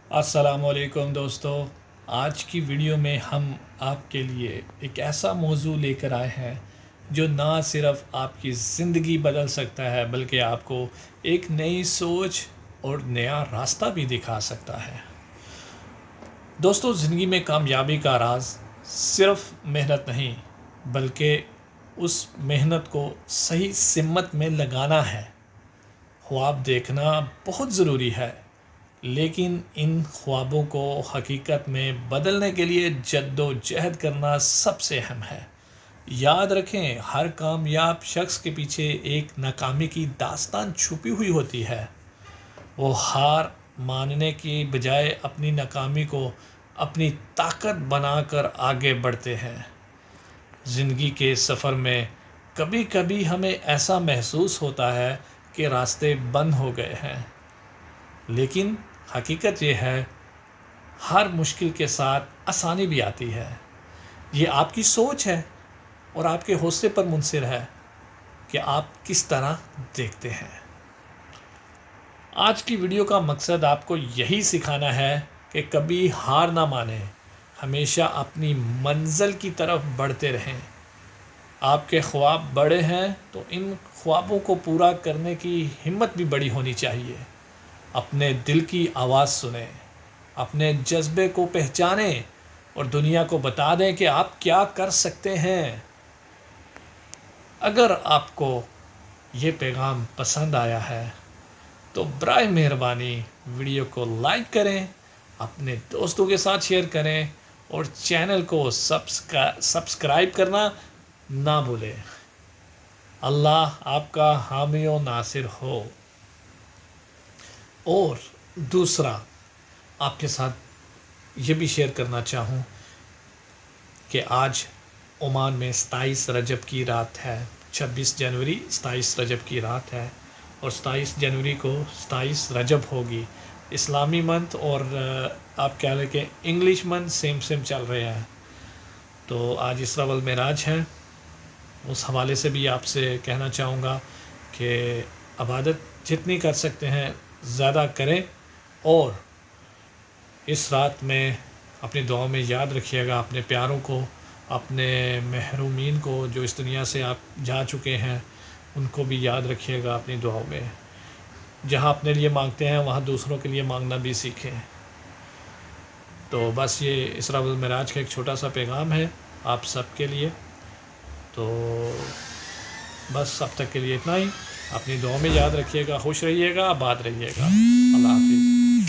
السلام علیکم دوستو، آج کی ویڈیو میں ہم آپ کے لیے ایک ایسا موضوع لے کر آئے ہیں جو نہ صرف آپ کی زندگی بدل سکتا ہے بلکہ آپ کو ایک نئی سوچ اور نیا راستہ بھی دکھا سکتا ہے۔ دوستو، زندگی میں کامیابی کا راز صرف محنت نہیں بلکہ اس محنت کو صحیح سمت میں لگانا ہے۔ خواب دیکھنا بہت ضروری ہے، لیکن ان خوابوں کو حقیقت میں بدلنے کے لیے جد و جہد کرنا سب سے اہم ہے۔ یاد رکھیں، ہر کامیاب شخص کے پیچھے ایک ناکامی کی داستان چھپی ہوئی ہوتی ہے۔ وہ ہار ماننے کی بجائے اپنی ناکامی کو اپنی طاقت بنا کر آگے بڑھتے ہیں۔ زندگی کے سفر میں کبھی کبھی ہمیں ایسا محسوس ہوتا ہے کہ راستے بند ہو گئے ہیں، لیکن حقیقت یہ ہے ہر مشکل کے ساتھ آسانی بھی آتی ہے۔ یہ آپ کی سوچ ہے اور آپ کے حوصلے پر منحصر ہے کہ آپ کس طرح دیکھتے ہیں۔ آج کی ویڈیو کا مقصد آپ کو یہی سکھانا ہے کہ کبھی ہار نہ مانیں، ہمیشہ اپنی منزل کی طرف بڑھتے رہیں۔ آپ کے خواب بڑے ہیں تو ان خوابوں کو پورا کرنے کی ہمت بھی بڑی ہونی چاہیے۔ اپنے دل کی آواز سنیں، اپنے جذبے کو پہچانیں اور دنیا کو بتا دیں کہ آپ کیا کر سکتے ہیں۔ اگر آپ کو یہ پیغام پسند آیا ہے تو برائے مہربانی ویڈیو کو لائک کریں، اپنے دوستوں کے ساتھ شیئر کریں اور چینل کو سبسکرائب کرنا نہ بھولیں۔ اللہ آپ کا حامی و ناصر ہو۔ اور دوسرا، آپ کے ساتھ یہ بھی شیئر کرنا چاہوں کہ آج عمان میں 27 رجب کی رات ہے، 26 جنوری 27 رجب کی رات ہے اور 27 جنوری کو 27 رجب ہوگی۔ اسلامی منتھ اور آپ کہہ لیں کہ انگلش منتھ سیم چل رہے ہیں، تو آج اسراء والمعراج ہے۔ اس حوالے سے بھی آپ سے کہنا چاہوں گا کہ عبادت جتنی کر سکتے ہیں زیادہ کریں، اور اس رات میں اپنی دعاؤں میں یاد رکھیے گا اپنے پیاروں کو، اپنے محرومین کو جو اس دنیا سے آپ جا چکے ہیں، ان کو بھی یاد رکھیے گا اپنی دعاؤں میں۔ جہاں اپنے لیے مانگتے ہیں وہاں دوسروں کے لیے مانگنا بھی سیکھیں۔ تو بس یہ اسراء والمعراج کا ایک چھوٹا سا پیغام ہے آپ سب کے لیے۔ تو بس اب تک کے لیے اتنا ہی۔ اپنی دعاؤں میں یاد رکھیے گا، خوش رہیے گا، آباد رہیے گا۔ اللہ حافظ۔